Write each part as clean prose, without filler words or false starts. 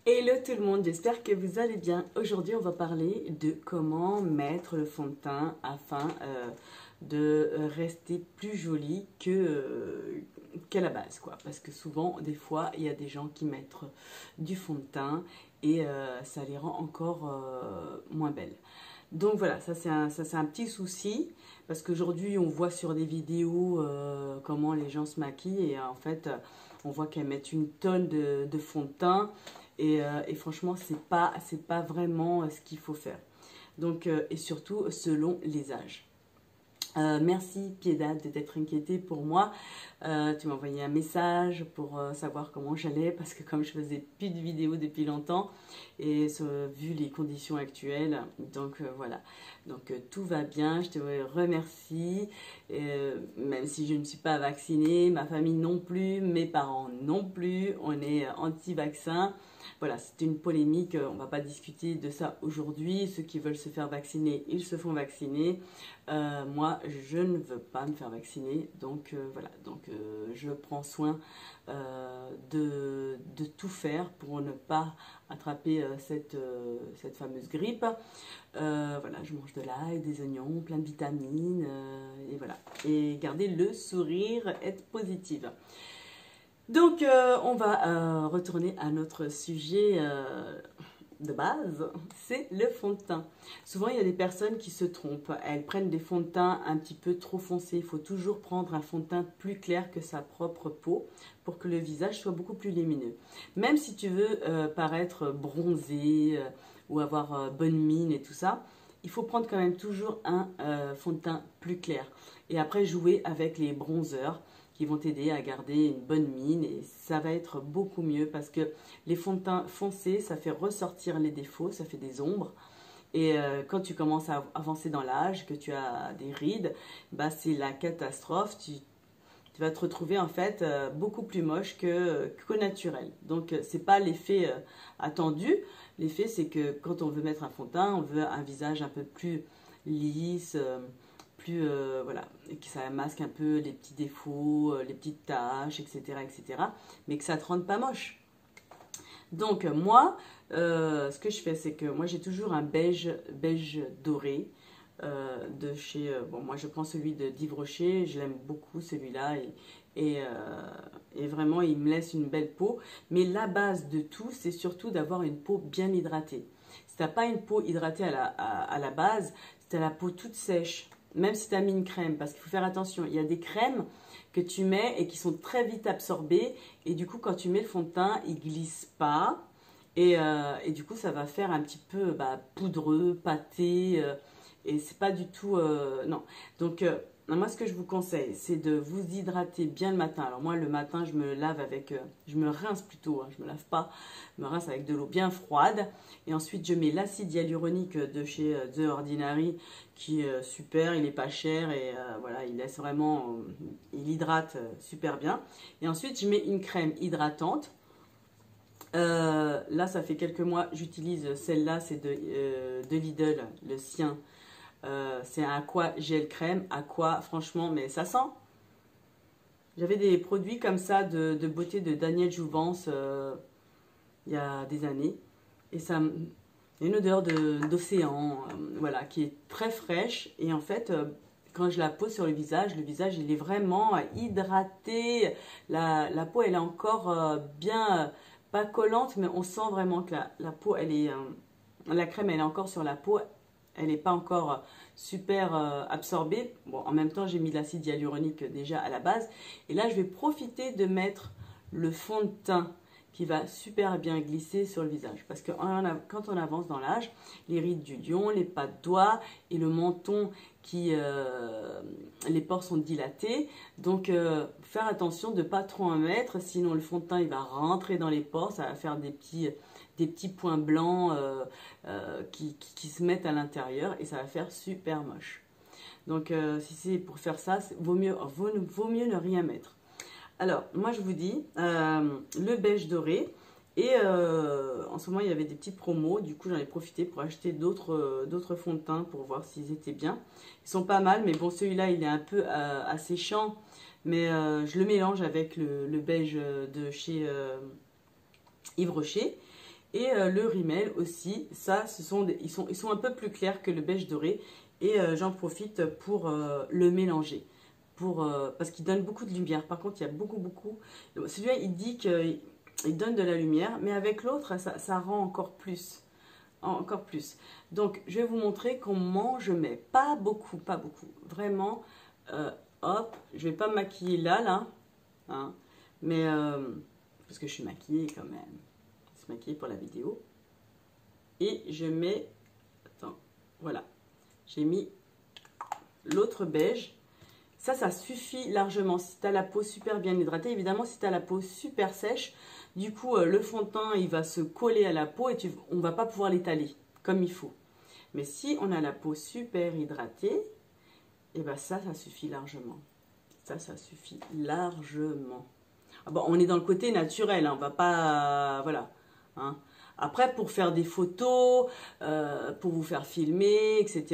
Hello tout le monde, j'espère que vous allez bien. Aujourd'hui, on va parler de comment mettre le fond de teint afin de rester plus joli qu'à la base, quoi. Parce que souvent, des fois, il y a des gens qui mettent du fond de teint et ça les rend encore moins belles. Donc voilà, ça c'est un petit souci parce qu'aujourd'hui on voit sur des vidéos comment les gens se maquillent et en fait on voit qu'elles mettent une tonne de fond de teint et franchement c'est pas vraiment ce qu'il faut faire. Donc et surtout selon les âges. Merci Piedade d'être inquiétée pour moi. Tu m'as envoyé un message pour savoir comment j'allais parce que comme je faisais plus de vidéos depuis longtemps et vu les conditions actuelles, donc voilà. Donc tout va bien, je te remercie. Même si je ne suis pas vaccinée, ma famille non plus, mes parents non plus, on est anti-vaccin. Voilà, c'est une polémique, on ne va pas discuter de ça aujourd'hui. Ceux qui veulent se faire vacciner, ils se font vacciner. Moi, je ne veux pas me faire vacciner, donc voilà. Donc je prends soin de tout faire pour ne pas attraper cette fameuse grippe. Voilà, je mange de l'ail, des oignons, plein de vitamines, et voilà. Et garder le sourire, être positive. Donc, on va retourner à notre sujet de base, c'est le fond de teint. Souvent, il y a des personnes qui se trompent. Elles prennent des fonds de teint un petit peu trop foncés. Il faut toujours prendre un fond de teint plus clair que sa propre peau pour que le visage soit beaucoup plus lumineux. Même si tu veux paraître bronzé ou avoir bonne mine et tout ça, il faut prendre quand même toujours un fond de teint plus clair. Et après, jouer avec les bronzers qui vont t'aider à garder une bonne mine et ça va être beaucoup mieux parce que les fonds de teint foncés, ça fait ressortir les défauts, ça fait des ombres. Et quand tu commences à avancer dans l'âge, que tu as des rides, bah c'est la catastrophe. Tu vas te retrouver en fait beaucoup plus moche qu'au naturel. Donc c'est pas l'effet attendu. L'effet c'est que quand on veut mettre un fond de teint, on veut un visage un peu plus lisse, voilà, et que ça masque un peu les petits défauts, les petites taches, etc., mais que ça te rende pas moche. Donc moi, ce que je fais, c'est que moi j'ai toujours un beige doré de chez, bon moi je prends celui de d'Yves Rocher, je l'aime beaucoup celui-là et vraiment il me laisse une belle peau. Mais la base de tout, c'est surtout d'avoir une peau bien hydratée. Si tu n'as pas une peau hydratée à la base, si tu as la peau toute sèche, même si tu as mis une crème, parce qu'il faut faire attention, il y a des crèmes que tu mets et qui sont très vite absorbées et du coup quand tu mets le fond de teint, il glisse pas et du coup ça va faire un petit peu poudreux, pâté et c'est pas du tout, non. Donc moi ce que je vous conseille c'est de vous hydrater bien le matin. Alors moi le matin je me lave avec, je me rince plutôt, hein, je me lave pas, je me rince avec de l'eau bien froide et ensuite je mets l'acide hyaluronique de chez The Ordinary qui est super, il est pas cher et voilà, il laisse vraiment, il hydrate super bien. Et ensuite, je mets une crème hydratante. Là, ça fait quelques mois, j'utilise celle-là, c'est de Lidl, le sien. C'est un Aqua Gel Crème, Aqua, franchement, mais ça sent. J'avais des produits comme ça de beauté de Daniel Jouvence il y a des années. Et ça une odeur d'océan, voilà, qui est très fraîche. Et en fait, quand je la pose sur le visage il est vraiment hydraté. La peau, elle est encore bien, pas collante, mais on sent vraiment que la peau, elle est, la crème, elle est encore sur la peau. Elle n'est pas encore super absorbée. Bon, en même temps, j'ai mis de l'acide hyaluronique déjà à la base. Et là, je vais profiter de mettre le fond de teint qui va super bien glisser sur le visage. Parce que quand on avance dans l'âge, les rides du lion, les pas de doigts et le menton, les pores sont dilatés. Donc, faire attention de ne pas trop en mettre, sinon le fond de teint, il va rentrer dans les pores, ça va faire des petits points blancs qui se mettent à l'intérieur et ça va faire super moche. Donc, si c'est pour faire ça, vaut mieux ne rien mettre. Alors, moi je vous dis, le beige doré, et en ce moment il y avait des petites promos, du coup j'en ai profité pour acheter d'autres fonds de teint pour voir s'ils étaient bien. Ils sont pas mal, mais bon celui-là il est un peu asséchant, mais je le mélange avec le beige de chez Yves Rocher. Et le rimel aussi, ça, ils sont un peu plus clairs que le beige doré. Et j'en profite pour le mélanger. Parce qu'il donne beaucoup de lumière. Par contre, il y a beaucoup. Celui-là, il dit qu'il donne de la lumière. Mais avec l'autre, ça rend encore plus. Encore plus. Donc, je vais vous montrer comment je mets. Pas beaucoup. Vraiment, hop, je vais pas me maquiller là. Hein, mais, parce que je suis maquillée quand même. Je suis maquillée pour la vidéo. Et je mets, attends, voilà. J'ai mis l'autre beige. Ça suffit largement. Si tu as la peau super bien hydratée, évidemment, si tu as la peau super sèche, du coup, le fond de teint, il va se coller à la peau et on ne va pas pouvoir l'étaler comme il faut. Mais si on a la peau super hydratée, et ben ça suffit largement. Ça suffit largement. Ah bon, on est dans le côté naturel, hein, on va pas... voilà. Hein. Après, pour faire des photos, pour vous faire filmer, etc.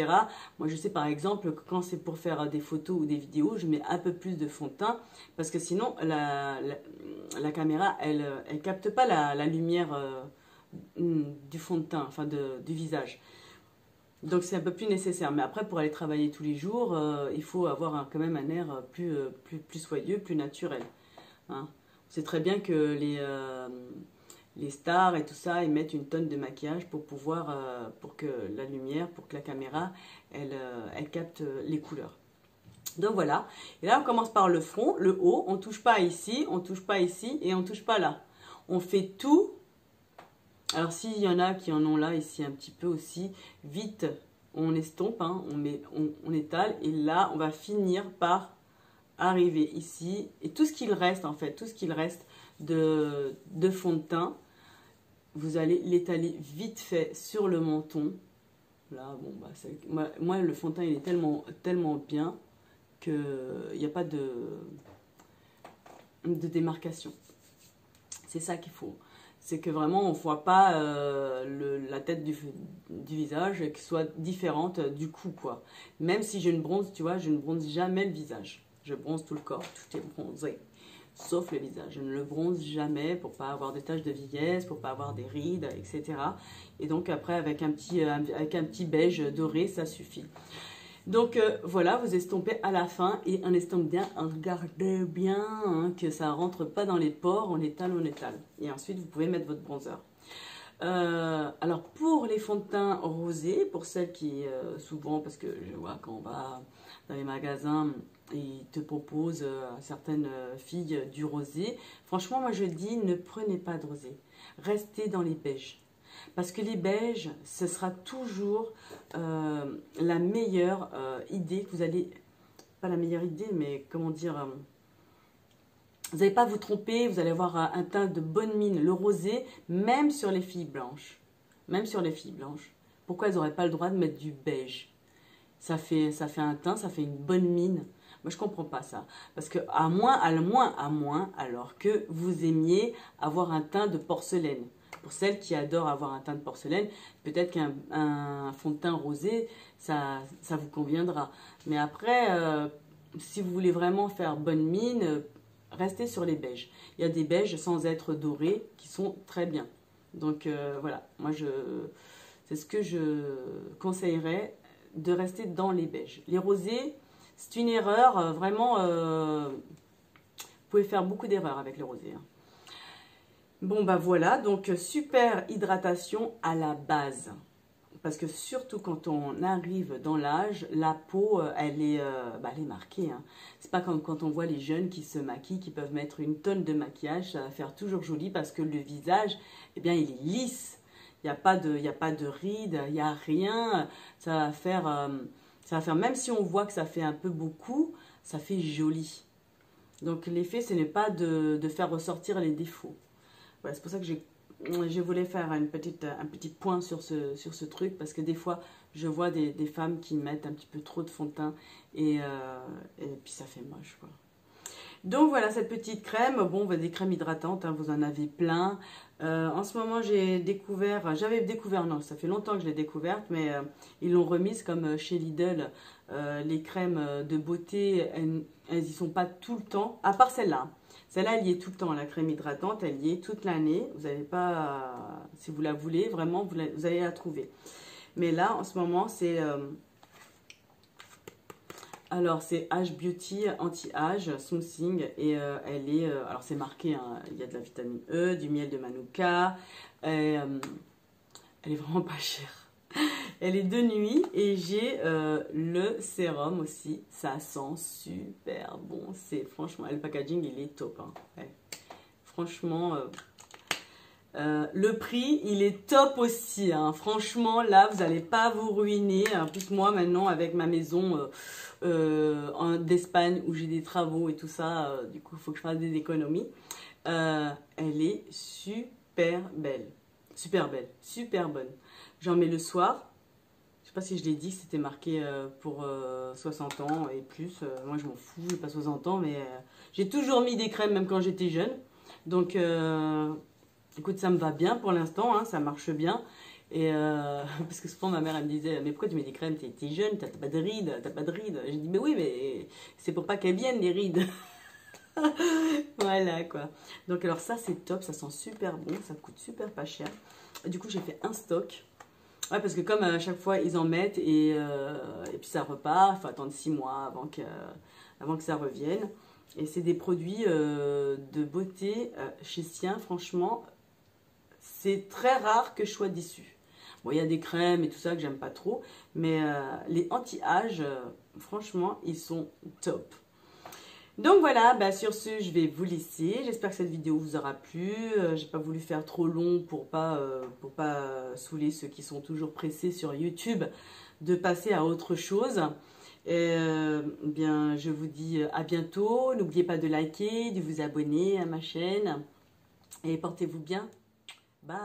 Moi, je sais par exemple que quand c'est pour faire des photos ou des vidéos, je mets un peu plus de fond de teint parce que sinon, la caméra, elle capte pas la lumière du fond de teint, enfin du visage. Donc, c'est un peu plus nécessaire. Mais après, pour aller travailler tous les jours, il faut avoir quand même un air plus soyeux, plus naturel. Hein. C'est très bien que les stars et tout ça, ils mettent une tonne de maquillage pour pouvoir, pour que la lumière, pour que la caméra, elle capte les couleurs. Donc voilà. Et là, on commence par le front, le haut. On ne touche pas ici, on ne touche pas ici et on ne touche pas là. On fait tout. Alors, s'il y en a qui en ont là, ici, un petit peu aussi, vite, on estompe, hein, on étale. Et là, on va finir par arriver ici. Et tout ce qu'il reste, en fait, tout ce qu'il reste de fond de teint, vous allez l'étaler vite fait sur le menton. Là, bon, bah, moi, le fond de teint, il est tellement bien qu'il n'y a pas de démarcation. C'est ça qu'il faut. C'est que vraiment, on ne voit pas la tête du visage qui soit différente du cou, quoi. Même si je ne bronze, tu vois, je ne bronze jamais le visage. Je bronze tout le corps, tout est bronzé. Sauf le visage. Je ne le bronze jamais pour pas avoir des taches de vieillesse, pour pas avoir des rides, etc. Et donc après, avec un petit beige doré, ça suffit. Donc voilà, vous estompez à la fin et on estompe bien, regardez bien hein, que ça rentre pas dans les pores, on étale. Et ensuite, vous pouvez mettre votre bronzer. Alors pour les fonds de teint rosés, pour celles qui souvent, parce que je vois quand on va dans les magasins, ils te proposent certaines filles du rosé. Franchement, moi je dis ne prenez pas de rosé, restez dans les beiges. Parce que les beiges, ce sera toujours la meilleure idée que vous allez, pas la meilleure idée, mais comment dire, vous n'allez pas vous tromper, vous allez avoir un teint de bonne mine. Le rosé, même sur les filles blanches. Même sur les filles blanches. Pourquoi elles n'auraient pas le droit de mettre du beige? Ça fait un teint, ça fait une bonne mine. Moi, je ne comprends pas ça. Parce que, à moins, alors que vous aimiez avoir un teint de porcelaine. Pour celles qui adorent avoir un teint de porcelaine, peut-être qu'un fond de teint rosé, ça vous conviendra. Mais après, si vous voulez vraiment faire bonne mine, restez sur les beiges. Il y a des beiges sans être dorés qui sont très bien. Donc voilà, moi c'est ce que je conseillerais, de rester dans les beiges. Les rosés, c'est une erreur, vraiment, vous pouvez faire beaucoup d'erreurs avec les rosés. Hein. Bon bah voilà, donc super hydratation à la base. Parce que surtout quand on arrive dans l'âge, la peau, elle est marquée. Hein. C'est pas comme quand on voit les jeunes qui se maquillent, qui peuvent mettre une tonne de maquillage, ça va faire toujours joli parce que le visage, eh bien, il est lisse. Il n'y a pas de rides, il n'y a rien. Ça va faire, même si on voit que ça fait un peu beaucoup, ça fait joli. Donc l'effet, ce n'est pas de faire ressortir les défauts. Voilà, c'est pour ça que je voulais faire un petit point sur ce truc, parce que des fois, je vois des femmes qui mettent un petit peu trop de fond de teint et puis ça fait moche, quoi. Donc voilà cette petite crème. Bon, des crèmes hydratantes, hein, vous en avez plein. En ce moment, j'avais découvert, non, ça fait longtemps que je l'ai découverte, mais ils l'ont remise comme chez Lidl. Les crèmes de beauté, elles y sont pas tout le temps, à part celle-là. Celle-là, elle y est tout le temps. La crème hydratante, elle y est toute l'année. Vous n'avez pas, si vous la voulez, vraiment, vous allez la trouver. Mais là, en ce moment, c'est... alors, c'est Age Beauty Anti-Âge Smoothing. Et elle est... alors, c'est marqué, hein, il y a de la vitamine E, du miel de Manuka. Et, elle est vraiment pas chère. Elle est de nuit et j'ai le sérum aussi. Ça sent super bon. C'est franchement, le packaging, il est top. Hein. Ouais. Franchement... le prix, il est top aussi. Hein. Franchement, là, vous n'allez pas vous ruiner. En plus, moi, maintenant, avec ma maison d'Espagne où j'ai des travaux et tout ça, du coup, il faut que je fasse des économies. Elle est super belle. Super belle. Super bonne. J'en mets le soir. Je sais pas si je l'ai dit, c'était marqué pour 60 ans et plus. Moi, je m'en fous, j'ai pas 60 ans, mais j'ai toujours mis des crèmes, même quand j'étais jeune. Donc... écoute, ça me va bien pour l'instant, hein, ça marche bien. Et parce que souvent ma mère elle me disait, mais pourquoi tu mets des crèmes, t'es jeune, t'as pas de rides, t'as pas de rides. J'ai dit, mais oui, mais c'est pour pas qu'elles viennent les rides. Voilà quoi. Donc alors ça c'est top, ça sent super bon, ça coûte super pas cher. Du coup j'ai fait un stock. Ouais, parce que comme à chaque fois ils en mettent et puis ça repart, il faut attendre 6 mois avant que ça revienne. Et c'est des produits de beauté chez Sien, franchement, c'est très rare que je sois déçue. Bon, il y a des crèmes et tout ça que j'aime pas trop, mais les anti-âge, franchement, ils sont top. Donc voilà, bah sur ce, je vais vous laisser. J'espère que cette vidéo vous aura plu. J'ai pas voulu faire trop long pour pas saouler ceux qui sont toujours pressés sur YouTube de passer à autre chose. Et, bien, je vous dis à bientôt. N'oubliez pas de liker, de vous abonner à ma chaîne. Et portez-vous bien. Bye.